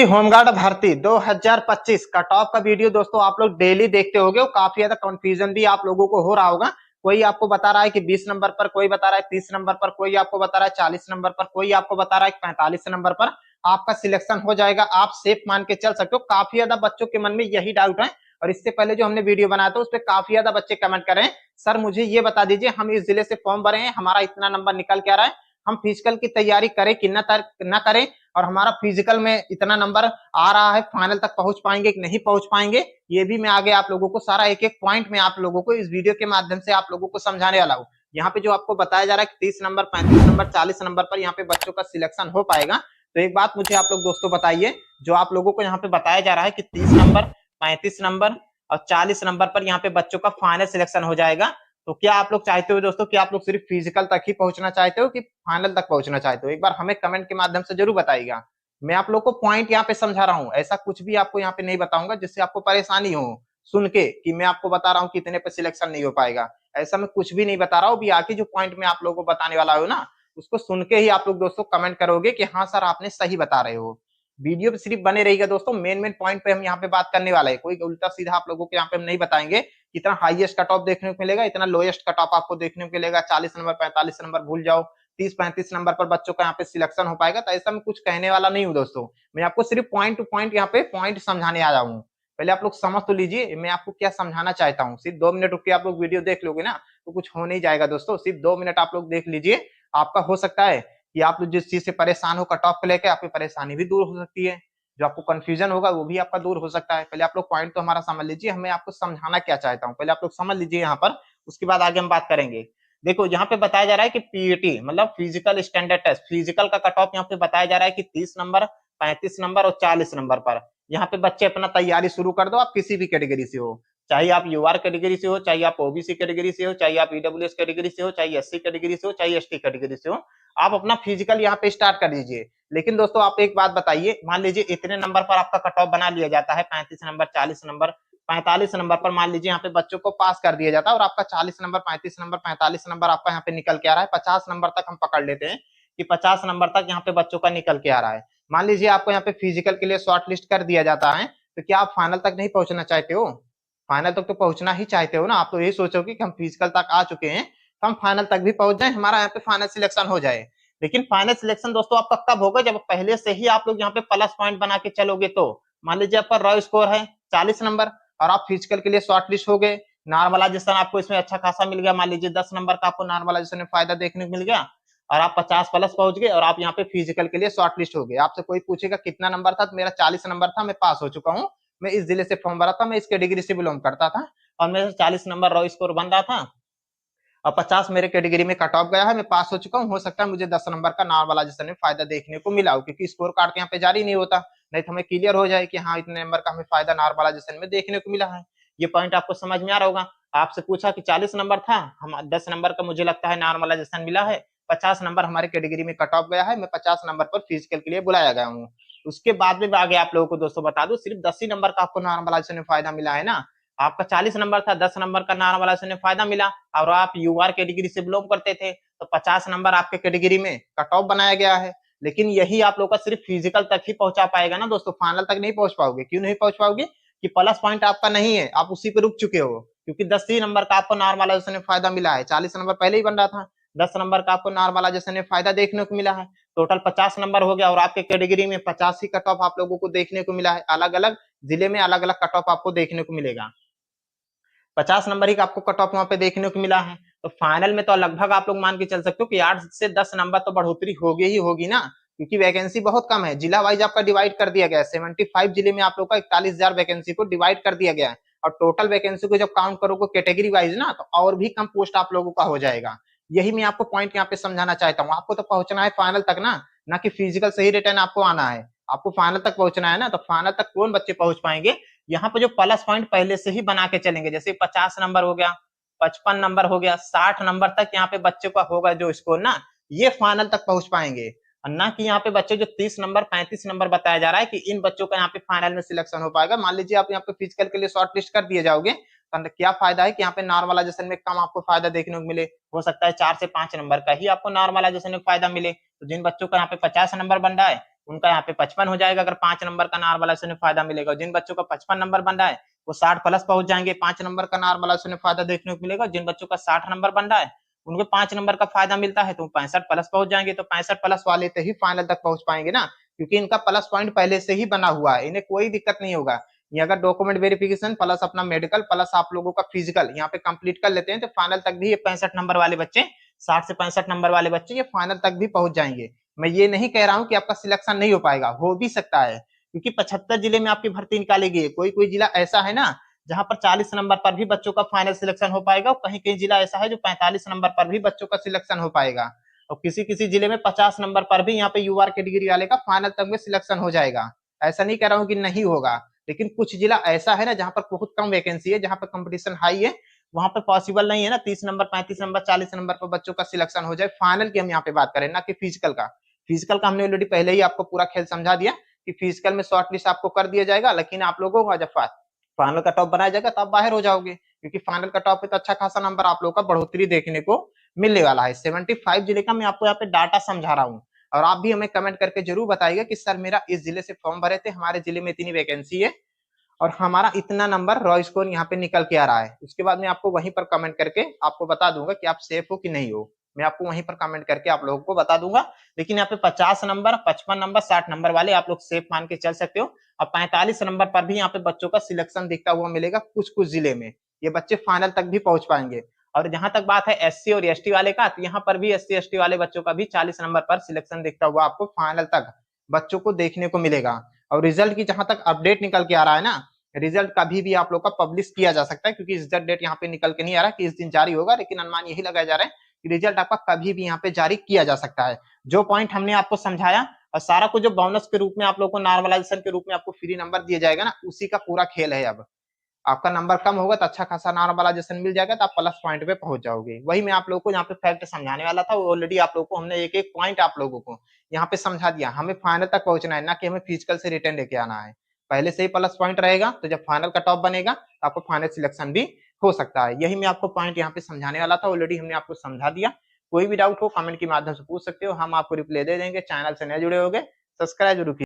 Home guard भर्ती 2025 cut off का video दोस्तों आप लोग डेली देखते होगे। वो काफी ज्यादा कंफ्यूजन भी आप लोगों को हो रहा होगा। कोई आपको बता रहा है कि 20 नंबर पर, कोई बता रहा है 30 नंबर पर, कोई आपको बता रहा है 40 नंबर पर, कोई आपको बता रहा है 45 नंबर पर आपका सिलेक्शन हो जाएगा। आप सेफ मान के चल सकते हो। काफी ज्यादा बच्चों के मन में यही डाउट है और इससे पहले जो हमने वीडियो बनाया था उस पर काफी ज्यादा बच्चे कमेंट कर रहे हैं, सर मुझे ये बता दीजिए हम इस जिले से फॉर्म भरे हैं, हमारा इतना नंबर निकल के आ रहा है, हम फिजिकल की तैयारी करें कि न करें, और हमारा फिजिकल में इतना नंबर आ रहा है, फाइनल तक पहुंच पाएंगे कि नहीं पहुंच पाएंगे। ये भी मैं आगे आप लोगों को सारा एक एक पॉइंट में आप लोगों को इस वीडियो के माध्यम से आप लोगों को समझाने वाला हूँ। यहाँ पे जो आपको बताया जा रहा है कि 30 नंबर, 35 नंबर, 40 नंबर पर यहाँ पे बच्चों का सिलेक्शन हो पाएगा। तो एक बात मुझे आप लोग दोस्तों बताइए, जो आप लोगों को यहाँ पे बताया जा रहा है कि 30 नंबर, 35 नंबर और 40 नंबर पर यहाँ पे बच्चों का फाइनल सिलेक्शन हो जाएगा, तो क्या आप लोग चाहते हो दोस्तों कि आप लोग सिर्फ फिजिकल तक ही पहुंचना चाहते हो कि फाइनल तक पहुंचना चाहते हो? एक बार हमें कमेंट के माध्यम से जरूर बताइएगा। मैं आप लोग को पॉइंट यहाँ पे समझा रहा हूँ, ऐसा कुछ भी आपको यहाँ पे नहीं बताऊंगा जिससे आपको परेशानी हो सुन के कि मैं आपको बता रहा हूँ कि इतने पे सिलेक्शन नहीं हो पाएगा। ऐसा मैं कुछ भी नहीं बता रहा हूँ। भी आके जो पॉइंट में आप लोगों को बताने वाला हो ना, उसको सुन के ही आप लोग दोस्तों कमेंट करोगे कि हाँ सर आपने सही बता रहे हो। वीडियो पे सिर्फ बने रहिएगा दोस्तों, मेन मेन पॉइंट पे हम यहाँ पे बात करने वाले हैं। कोई उल्टा सीधा आप लोगों को यहाँ पे हम नहीं बताएंगे। इतना हाईएस्ट कट ऑफ देखने को मिलेगा, इतना लोएस्ट कट ऑफ आपको देखने को मिलेगा। 40 नंबर, 45 नंबर भूल जाओ, 30-35 नंबर पर बच्चों का यहाँ पे सिलेक्शन हो पाएगा। तो ऐसा मैं कुछ कहने वाला नहीं हूँ दोस्तों। मैं आपको सिर्फ पॉइंट टू पॉइंट यहाँ पे पॉइंट समझाने आया हूँ। पहले आप लोग समझ तो लीजिए मैं आपको क्या समझाना चाहता हूँ। सिर्फ 2 मिनट रुक के आप लोग वीडियो देख लोगे ना तो कुछ हो नहीं जाएगा दोस्तों। सिर्फ 2 मिनट आप लोग देख लीजिए। आपका हो सकता है कि आप लोग जिस चीज से परेशान हो कट ऑफ को लेकर, आपकी परेशानी भी दूर हो सकती है। जो आपको कंफ्यूजन होगा वो भी आपका दूर हो सकता है। पहले आप लोग पॉइंट तो हमारा समझ लीजिए, हमें आपको समझाना क्या चाहता हूँ पहले आप लोग समझ लीजिए यहाँ पर, उसके बाद आगे हम बात करेंगे। देखो यहाँ पे बताया जा रहा है कि पीईटी मतलब फिजिकल स्टैंडर्ड टेस्ट, फिजिकल का कट ऑफ यहाँ पे बताया जा रहा है कि 30 नंबर, 35 नंबर और 40 नंबर पर यहाँ पे बच्चे अपना तैयारी शुरू कर दो। आप किसी भी कैटेगरी से हो, चाहे आप यूआर कैटेगरी से हो, चाहे आप ओबीसी कैटेगरी से हो, चाहे आप ईडब्ल्यूएस कैटेगरी से हो, चाहे एससी कैटेगरी से हो, चाहे एसटी कैटेगरी से हो, आप अपना फिजिकल यहाँ पे स्टार्ट कर दीजिए। लेकिन दोस्तों आप एक बात बताइए, मान लीजिए इतने नंबर पर आपका कट ऑफ बना लिया जाता है, 35 नंबर, 40 नंबर, 45 नंबर पर मान लीजिए यहाँ पे बच्चों को पास कर दिया जाता है और आपका 40 नंबर, 35 नंबर, 45 नंबर आपका यहाँ पे निकल के आ रहा है। 50 नंबर तक हम पकड़ लेते हैं कि 50 नंबर तक यहाँ पे बच्चों का निकल के आ रहा है। मान लीजिए आपको यहाँ पे फिजिकल के लिए शॉर्ट लिस्ट कर दिया जाता है, तो क्या आप फाइनल तक नहीं पहुंचना चाहते हो? फाइनल तक तो पहुंचना ही चाहते हो ना। आप तो यही सोचोगे कि हम फिजिकल तक आ चुके हैं तो हम फाइनल तक भी पहुंच जाए, हमारा यहाँ पे फाइनल सिलेक्शन हो जाए। लेकिन फाइनल सिलेक्शन दोस्तों आपका कब होगा? जब पहले से ही आप लोग यहाँ पे प्लस पॉइंट बना के चलोगे। तो मान लीजिए आपका रॉ स्कोर है 40 नंबर और आप फिजिकल के लिए शॉर्ट लिस्ट हो गए, नॉर्मलाइजेशन आपको इसमें अच्छा खासा मिल गया, मान लीजिए 10 नंबर का आपको नॉर्मलाइजेशन में फायदा देखने को मिल गया और आप 50 प्लस पहुंच गए और आप यहाँ पे फिजिकल के लिए शॉर्ट लिस्ट हो गए। आपसे कोई पूछेगा कितना नंबर था, तो मेरा 40 नंबर था, मैं पास हो चुका हूँ, मैं इस जिले से फॉर्म भरा था, मैं इस कैटेगरी से बिलोंग करता था और मेरा 40 नंबर रॉ स्कोर बन रहा था और 50 मेरे कैटेगरी में कट ऑफ गया है, मैं पास हो चुका हूँ। हो सकता है मुझे 10 नंबर का नॉर्मलाइजेशन में फायदा देखने को मिला हो, क्योंकि स्कोर कार्ड यहाँ पे जारी नहीं होता, नहीं तो हमें क्लियर हो जाए कि हाँ इतने नंबर का हमें फायदा नॉर्मलाइजेशन में देखने को मिला है। ये पॉइंट आपको समझ में आ रहा होगा। आपसे पूछा कि 40 नंबर था, हम 10 नंबर का मुझे लगता है नॉर्मलाइजेशन मिला है, 50 नंबर हमारे कैटेगरी में कट ऑफ गया है, मैं 50 नंबर पर फिजिकल के लिए बुलाया गया हूँ। उसके बाद में आगे आप लोगों को दोस्तों बता दू, सिर्फ 10 ही नंबर का आपको नॉर्मलाइजेशन में फायदा मिला है ना। आपका 40 नंबर था, 10 नंबर का नॉर्मलाइजेशन में फायदा मिला और आप यूआर कैटेगरी से बिलोंग करते थे तो 50 नंबर आपके कैटेगरी में कट ऑफ बनाया गया है। लेकिन यही आप लोग का सिर्फ फिजिकल तक ही पहुंचा पाएगा ना दोस्तों, फाइनल तक नहीं पहुंच पाओगे। क्यों नहीं पहुंच पाओगे? कि प्लस पॉइंट आपका नहीं है, आप उसी पे रुक चुके हो, क्योंकि 10 ही नंबर का आपको नॉर्मलाइजेशन में फायदा मिला है। 40 नंबर पहले ही बन रहा था, 10 नंबर का आपको नॉर्मलाइजेशन में फायदा देखने को मिला है, टोटल 50 नंबर हो गया और आपके कैटेगरी में 50 ही कट ऑफ आप लोगों को देखने को मिला है। अलग अलग जिले में अलग अलग कट ऑफ आपको देखने को मिलेगा, 50 नंबर ही आपको कट ऑफ वहां पे देखने को मिला है। तो फाइनल में तो लगभग आप लोग मान के चल सकते हो कि 8 से 10 नंबर तो बढ़ोतरी होगी ही होगी ना, क्योंकि वैकेंसी बहुत कम है। जिला वाइज आपका डिवाइड कर दिया गया है, 75 जिले में आप लोग का 41,000 वैकेंसी को डिवाइड कर दिया गया है और टोटल वैकेंसी को जब काउंट करोगे कैटेगरी वाइज ना, तो और भी कम पोस्ट आप लोगों का हो जाएगा। यही मैं आपको पॉइंट यहाँ पे समझाना चाहता हूँ। आपको तो पहुंचना है फाइनल तक ना कि फिजिकल से ही रिटर्न आपको आना है। आपको फाइनल तक पहुंचना है ना, तो फाइनल तक कौन बच्चे पहुंच पाएंगे? यहाँ पे जो प्लस पॉइंट पहले से ही बना के चलेंगे, जैसे 50 नंबर हो गया, 55 नंबर हो गया, 60 नंबर तक यहाँ पे बच्चे का होगा जो स्कोर ना, ये फाइनल तक पहुंच पाएंगे। और ना कि यहाँ पे बच्चे जो 30 नंबर, 35 नंबर बताया जा रहा है कि इन बच्चों का यहाँ पे फाइनल में सिलेक्शन हो पाएगा। मान लीजिए आप यहाँ पे फिजिकल के लिए शॉर्ट लिस्ट कर दिए जाओगे क्या फायदा है कि यहाँ पे नॉर्मलाइजेशन में कम आपको फायदा देखने को मिले, हो सकता है 4 से 5 नंबर का ही आपको नॉर्मलाइजेशन में फायदा मिले। तो जिन बच्चों का यहाँ पे 50 नंबर बन रहा है उनका यहाँ पे 55 हो जाएगा अगर 5 नंबर का नॉर्मलाइजेशन में फायदा मिलेगा। जिन बच्चों का 55 नंबर बन रहा है वो 60 प्लस पहुंच जाएंगे, 5 नंबर का नॉर्मलाइजेशन में फायदा देखने को मिलेगा। जिन बच्चों का 60 नंबर बन रहा है उनको 5 नंबर का फायदा मिलता है तो 65 प्लस पहुंच जाएंगे। तो 65 प्लस वाले तो ही फाइनल तक पहुंच पाएंगे ना, क्योंकि इनका प्लस पॉइंट पहले से ही बना हुआ है, इन्हें कोई दिक्कत नहीं होगा। ये अगर डॉक्यूमेंट वेरिफिकेशन प्लस अपना मेडिकल प्लस आप लोगों का फिजिकल यहाँ पे कंप्लीट कर लेते हैं तो फाइनल तक भी ये 65 नंबर वाले बच्चे, 60 से 65 नंबर वाले बच्चे ये फाइनल तक भी पहुंच जाएंगे। मैं ये नहीं कह रहा हूँ कि आपका सिलेक्शन नहीं हो पाएगा, हो भी सकता है, क्योंकि 75 जिले में आपकी भर्ती निकाली गई है। कोई कोई जिला ऐसा है ना जहां पर 40 नंबर पर भी बच्चों का फाइनल सिलेक्शन हो पाएगा, और कहीं कहीं जिला ऐसा है जो 45 नंबर पर भी बच्चों का सिलेक्शन हो पाएगा, और किसी किसी जिले में 50 नंबर पर भी यहाँ पे यूआर कैटेगरी वाले का फाइनल तक में सिलेक्शन हो जाएगा। ऐसा नहीं कह रहा हूँ कि नहीं होगा, लेकिन कुछ जिला ऐसा है ना जहाँ पर बहुत कम वैकेंसी है, जहाँ पर कंपटीशन हाई है, वहां पर पॉसिबल नहीं है ना 30 नंबर 35 नंबर 40 नंबर पर बच्चों का सिलेक्शन हो जाए फाइनल की। हम यहाँ पे बात करें ना कि फिजिकल का, फिजिकल का हमने ऑलरेडी पहले ही आपको पूरा खेल समझा दिया कि फिजिकल में शॉर्ट लिस्ट आपको कर दिया जाएगा, लेकिन आप लोगों का जब फाइनल कट ऑफ बनाया जाएगा तब बाहर हो जाओगे, क्योंकि फाइनल कट ऑफ पे तो अच्छा खासा नंबर आप लोगों का बढ़ोतरी देखने को मिलने वाला है। 75 जिले का मैं आपको यहाँ पे डाटा समझा रहा हूँ, और आप भी हमें कमेंट करके जरूर बताइएगा कि सर मेरा इस जिले से फॉर्म भरे थे, हमारे जिले में इतनी वैकेंसी है और हमारा इतना नंबर रॉ स्कोर यहाँ पे निकल के आ रहा है। उसके बाद मैं आपको वहीं पर कमेंट करके आपको बता दूंगा कि आप सेफ हो कि नहीं हो, मैं आपको वहीं पर कमेंट करके आप लोगों को बता दूंगा। लेकिन यहाँ पे 50 नंबर 55 नंबर 60 नंबर वाले आप लोग सेफ मान के चल सकते हो। और 45 नंबर पर भी यहाँ पे बच्चों का सिलेक्शन दिखता हुआ मिलेगा कुछ कुछ जिले में, ये बच्चे फाइनल तक भी पहुंच पाएंगे। और जहां तक बात है एससी और एसटी वाले का, तो यहाँ पर भी एससी एसटी वाले बच्चों का भी 40 नंबर पर सिलेक्शन दिखता हुआ आपको फाइनल तक बच्चों को देखने को मिलेगा। और रिजल्ट की जहां तक अपडेट निकल के आ रहा है ना, रिजल्ट कभी भी आप लोग का पब्लिश किया जा सकता है, क्योंकि एग्जैक्ट डेट यहाँ पे निकल के नहीं आ रहा कि इस दिन जारी होगा, लेकिन अनुमान यही लगाया जा रहा है कि रिजल्ट आपका कभी भी यहाँ पे जारी किया जा सकता है। जो पॉइंट हमने आपको समझाया और सारा कुछ जो बोनस के रूप में आप लोग को नॉर्मलाइजेशन के रूप में आपको फ्री नंबर दिया जाएगा ना, उसी का पूरा खेल है। अब आपका नंबर कम होगा तो अच्छा खासा नॉर्मलाइजेशन मिल जाएगा, तो आप प्लस पॉइंट पे पहुंच जाओगे। वही मैं आप लोगों को यहाँ पे फैक्ट समझाने वाला था, ऑलरेडी आप लोगों को हमने एक एक पॉइंट आप लोगों को यहाँ पे समझा दिया। हमें फाइनल तक पहुंचना है ना कि हमें फिजिकल से रिटर्न लेके आना है। पहले से ही प्लस पॉइंट रहेगा तो जब फाइनल कट ऑफ बनेगा तो आपको फाइनल सिलेक्शन भी हो सकता है। यही मैं आपको पॉइंट यहाँ पे समझाने वाला था, ऑलरेडी हमने आपको समझा दिया। कोई भी डाउट हो कमेंट के माध्यम से पूछ सकते हो, हम आपको रिप्लाई दे देंगे। चैनल से नए जुड़े होगे सब्सक्राइब जरूर कीजिए।